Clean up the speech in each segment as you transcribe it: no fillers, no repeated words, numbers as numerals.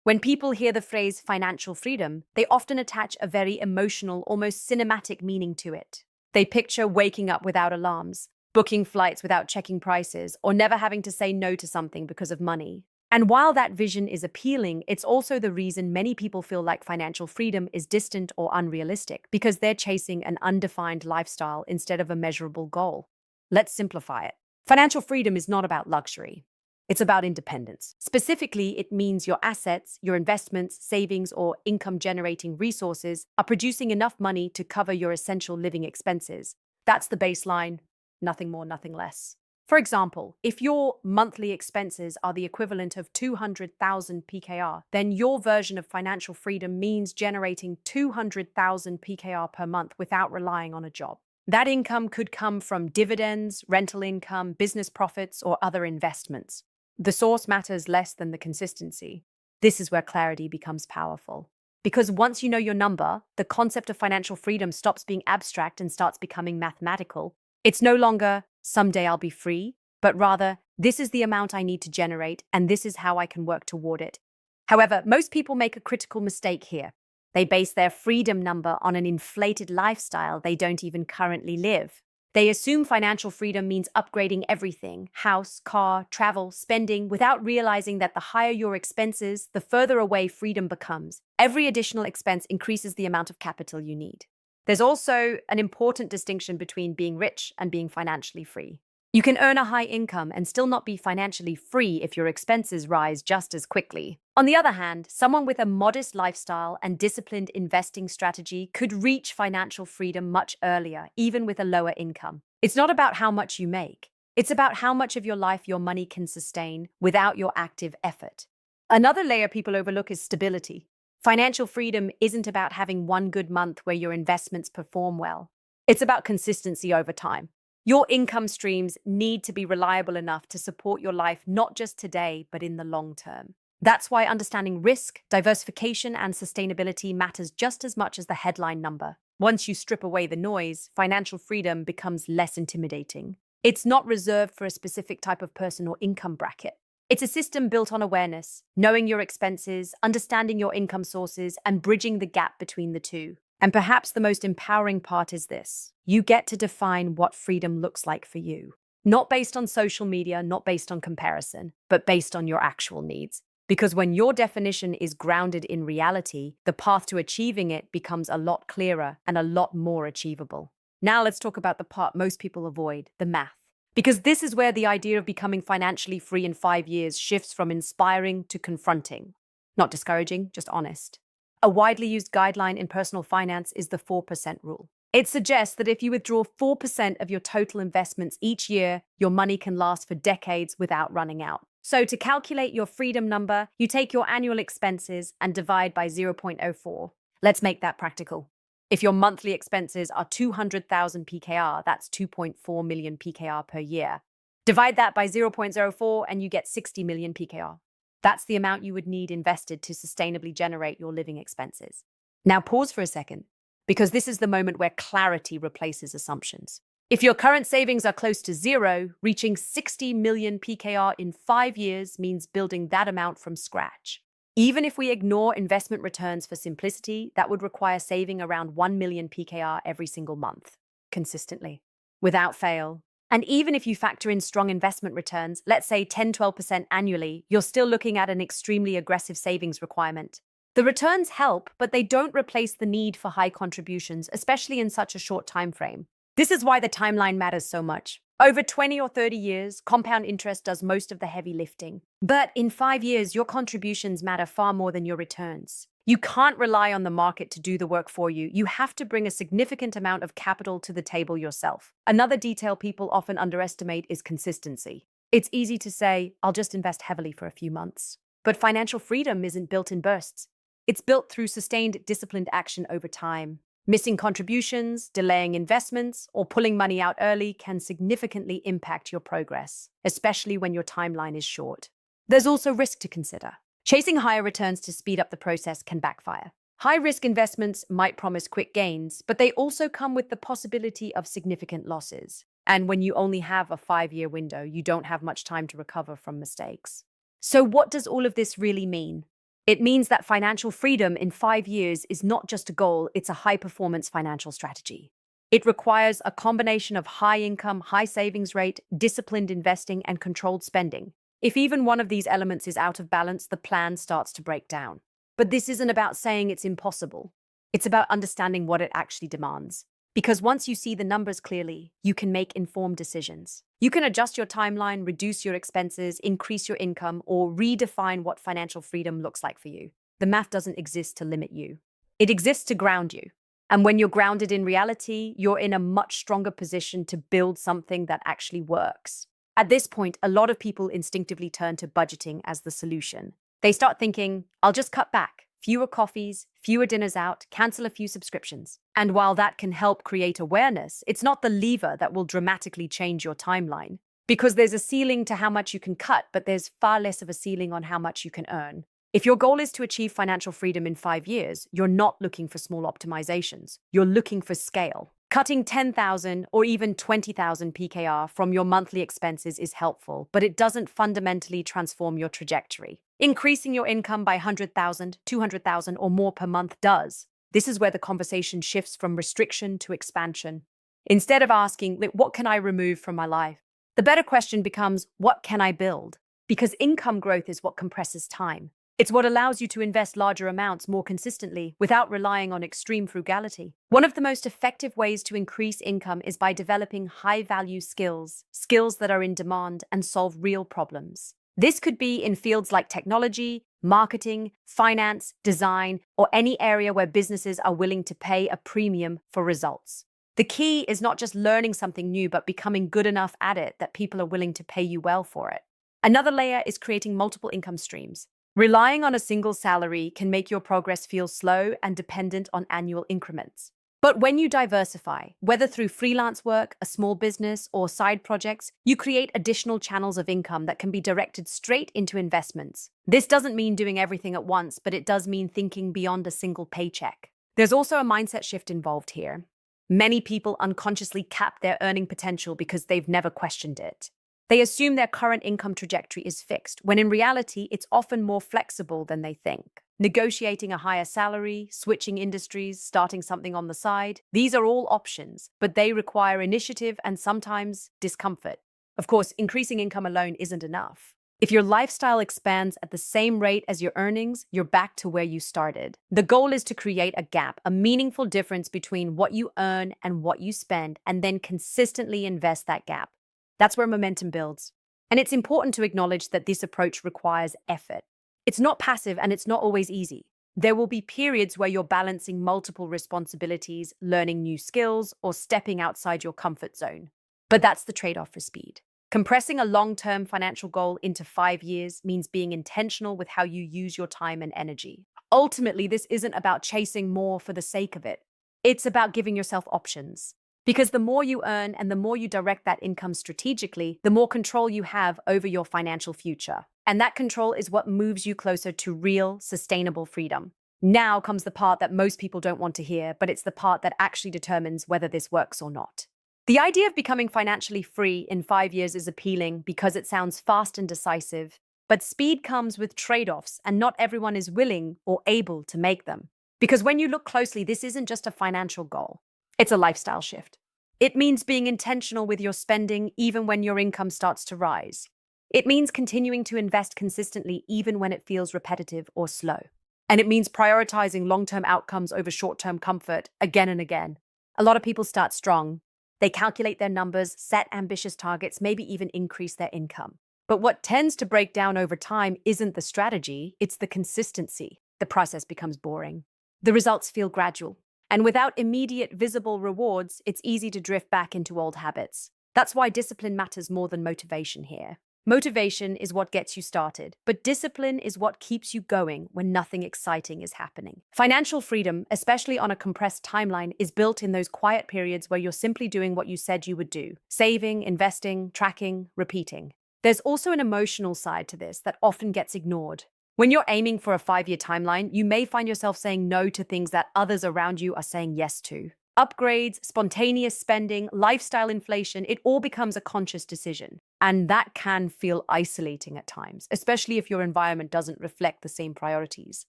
When people hear the phrase financial freedom, they often attach a very emotional, almost cinematic meaning to it. They picture waking up without alarms, booking flights without checking prices, or never having to say no to something because of money. And while that vision is appealing, it's also the reason many people feel like financial freedom is distant or unrealistic, because they're chasing an undefined lifestyle instead of a measurable goal. Let's simplify it. Financial freedom is not about luxury. It's about independence. Specifically, it means your assets, your investments, savings, or income-generating resources are producing enough money to cover your essential living expenses. That's the baseline, nothing more, nothing less. For example, if your monthly expenses are the equivalent of 200,000 PKR, then your version of financial freedom means generating 200,000 PKR per month without relying on a job. That income could come from dividends, rental income, business profits, or other investments. The source matters less than the consistency. This is where clarity becomes powerful. Because once you know your number, the concept of financial freedom stops being abstract and starts becoming mathematical. It's no longer, someday I'll be free, but rather, this is the amount I need to generate, and this is how I can work toward it. However, most people make a critical mistake here. They base their freedom number on an inflated lifestyle they don't even currently live. They assume financial freedom means upgrading everything, house, car, travel, spending, without realizing that the higher your expenses, the further away freedom becomes. Every additional expense increases the amount of capital you need. There's also an important distinction between being rich and being financially free. You can earn a high income and still not be financially free if your expenses rise just as quickly. On the other hand, someone with a modest lifestyle and disciplined investing strategy could reach financial freedom much earlier, even with a lower income. It's not about how much you make. It's about how much of your life your money can sustain without your active effort. Another layer people overlook is stability. Financial freedom isn't about having one good month where your investments perform well. It's about consistency over time. Your income streams need to be reliable enough to support your life not just today, but in the long term. That's why understanding risk, diversification, and sustainability matters just as much as the headline number. Once you strip away the noise, financial freedom becomes less intimidating. It's not reserved for a specific type of person or income bracket. It's a system built on awareness, knowing your expenses, understanding your income sources, and bridging the gap between the two. And perhaps the most empowering part is this. You get to define what freedom looks like for you. Not based on social media, not based on comparison, but based on your actual needs. Because when your definition is grounded in reality, the path to achieving it becomes a lot clearer and a lot more achievable. Now let's talk about the part most people avoid, the math. Because this is where the idea of becoming financially free in 5 years shifts from inspiring to confronting. Not discouraging, just honest. A widely used guideline in personal finance is the 4% rule. It suggests that if you withdraw 4% of your total investments each year, your money can last for decades without running out. So to calculate your freedom number, you take your annual expenses and divide by 0.04. Let's make that practical. If your monthly expenses are 200,000 PKR, that's 2.4 million PKR per year. Divide that by 0.04 and you get 60 million PKR. That's the amount you would need invested to sustainably generate your living expenses. Now pause for a second, because this is the moment where clarity replaces assumptions. If your current savings are close to zero, reaching 60 million PKR in 5 years means building that amount from scratch. Even if we ignore investment returns for simplicity, that would require saving around 1 million PKR every single month, consistently, without fail. And even if you factor in strong investment returns, let's say 10-12% annually, you're still looking at an extremely aggressive savings requirement. The returns help, but they don't replace the need for high contributions, especially in such a short time frame. This is why the timeline matters so much. Over 20 or 30 years, compound interest does most of the heavy lifting. But in 5 years, your contributions matter far more than your returns. You can't rely on the market to do the work for you. You have to bring a significant amount of capital to the table yourself. Another detail people often underestimate is consistency. It's easy to say, I'll just invest heavily for a few months. But financial freedom isn't built in bursts. It's built through sustained, disciplined action over time. Missing contributions, delaying investments, or pulling money out early can significantly impact your progress, especially when your timeline is short. There's also risk to consider. Chasing higher returns to speed up the process can backfire. High-risk investments might promise quick gains, but they also come with the possibility of significant losses. And when you only have a 5-year window, you don't have much time to recover from mistakes. So what does all of this really mean? It means that financial freedom in 5 years is not just a goal, it's a high-performance financial strategy. It requires a combination of high income, high savings rate, disciplined investing, and controlled spending. If even one of these elements is out of balance, the plan starts to break down. But this isn't about saying it's impossible. It's about understanding what it actually demands. Because once you see the numbers clearly, you can make informed decisions. You can adjust your timeline, reduce your expenses, increase your income, or redefine what financial freedom looks like for you. The math doesn't exist to limit you. It exists to ground you. And when you're grounded in reality, you're in a much stronger position to build something that actually works. At this point, a lot of people instinctively turn to budgeting as the solution. They start thinking, I'll just cut back. Fewer coffees, fewer dinners out, cancel a few subscriptions. And while that can help create awareness, it's not the lever that will dramatically change your timeline. Because there's a ceiling to how much you can cut, but there's far less of a ceiling on how much you can earn. If your goal is to achieve financial freedom in 5 years, you're not looking for small optimizations. You're looking for scale. Cutting 10,000 or even 20,000 PKR from your monthly expenses is helpful, but it doesn't fundamentally transform your trajectory. Increasing your income by 100,000, 200,000 or more per month does. This is where the conversation shifts from restriction to expansion. Instead of asking, what can I remove from my life? The better question becomes, what can I build? Because income growth is what compresses time. It's what allows you to invest larger amounts more consistently without relying on extreme frugality. One of the most effective ways to increase income is by developing high-value skills, skills that are in demand and solve real problems. This could be in fields like technology, marketing, finance, design, or any area where businesses are willing to pay a premium for results. The key is not just learning something new, but becoming good enough at it that people are willing to pay you well for it. Another layer is creating multiple income streams. Relying on a single salary can make your progress feel slow and dependent on annual increments. But when you diversify, whether through freelance work, a small business, or side projects, you create additional channels of income that can be directed straight into investments. This doesn't mean doing everything at once, but it does mean thinking beyond a single paycheck. There's also a mindset shift involved here. Many people unconsciously cap their earning potential because they've never questioned it. They assume their current income trajectory is fixed, when in reality, it's often more flexible than they think. Negotiating a higher salary, switching industries, starting something on the side, these are all options, but they require initiative and sometimes discomfort. Of course, increasing income alone isn't enough. If your lifestyle expands at the same rate as your earnings, you're back to where you started. The goal is to create a gap, a meaningful difference between what you earn and what you spend, and then consistently invest that gap. That's where momentum builds. And it's important to acknowledge that this approach requires effort. It's not passive and it's not always easy. There will be periods where you're balancing multiple responsibilities, learning new skills, or stepping outside your comfort zone. But that's the trade-off for speed. Compressing a long-term financial goal into 5 years means being intentional with how you use your time and energy. Ultimately, this isn't about chasing more for the sake of it. It's about giving yourself options. Because the more you earn and the more you direct that income strategically, the more control you have over your financial future. And that control is what moves you closer to real, sustainable freedom. Now comes the part that most people don't want to hear, but it's the part that actually determines whether this works or not. The idea of becoming financially free in 5 years is appealing because it sounds fast and decisive, but speed comes with trade-offs, and not everyone is willing or able to make them. Because when you look closely, this isn't just a financial goal. It's a lifestyle shift. It means being intentional with your spending even when your income starts to rise. It means continuing to invest consistently even when it feels repetitive or slow. And it means prioritizing long-term outcomes over short-term comfort again and again. A lot of people start strong. They calculate their numbers, set ambitious targets, maybe even increase their income. But what tends to break down over time isn't the strategy, it's the consistency. The process becomes boring. The results feel gradual. And without immediate visible rewards, it's easy to drift back into old habits. That's why discipline matters more than motivation here. Motivation is what gets you started, but discipline is what keeps you going when nothing exciting is happening. Financial freedom, especially on a compressed timeline, is built in those quiet periods where you're simply doing what you said you would do: saving, investing, tracking, repeating. There's also an emotional side to this that often gets ignored. When you're aiming for a 5-year timeline, you may find yourself saying no to things that others around you are saying yes to. Upgrades, spontaneous spending, lifestyle inflation, it all becomes a conscious decision. And that can feel isolating at times, especially if your environment doesn't reflect the same priorities.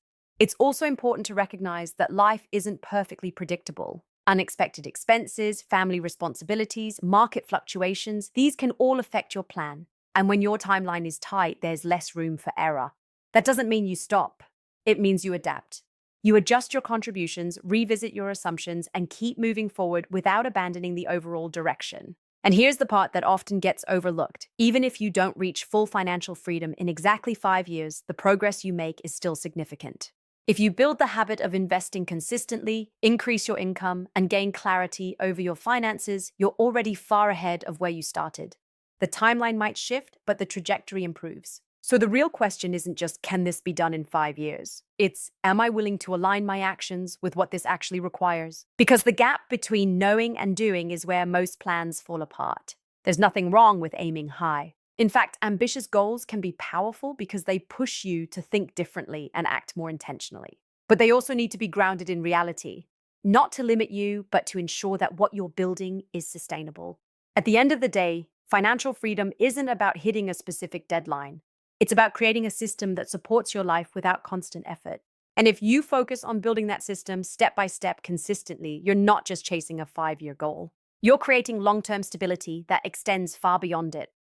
It's also important to recognize that life isn't perfectly predictable. Unexpected expenses, family responsibilities, market fluctuations, these can all affect your plan. And when your timeline is tight, there's less room for error. That doesn't mean you stop. It means you adapt. You adjust your contributions, revisit your assumptions, and keep moving forward without abandoning the overall direction. And here's the part that often gets overlooked. Even if you don't reach full financial freedom in exactly 5 years, the progress you make is still significant. If you build the habit of investing consistently, increase your income, and gain clarity over your finances, you're already far ahead of where you started. The timeline might shift, but the trajectory improves. So the real question isn't just, can this be done in 5 years? It's, am I willing to align my actions with what this actually requires? Because the gap between knowing and doing is where most plans fall apart. There's nothing wrong with aiming high. In fact, ambitious goals can be powerful because they push you to think differently and act more intentionally. But they also need to be grounded in reality, not to limit you, but to ensure that what you're building is sustainable. At the end of the day, financial freedom isn't about hitting a specific deadline. It's about creating a system that supports your life without constant effort. And if you focus on building that system step by step consistently, you're not just chasing a 5-year goal. You're creating long-term stability that extends far beyond it.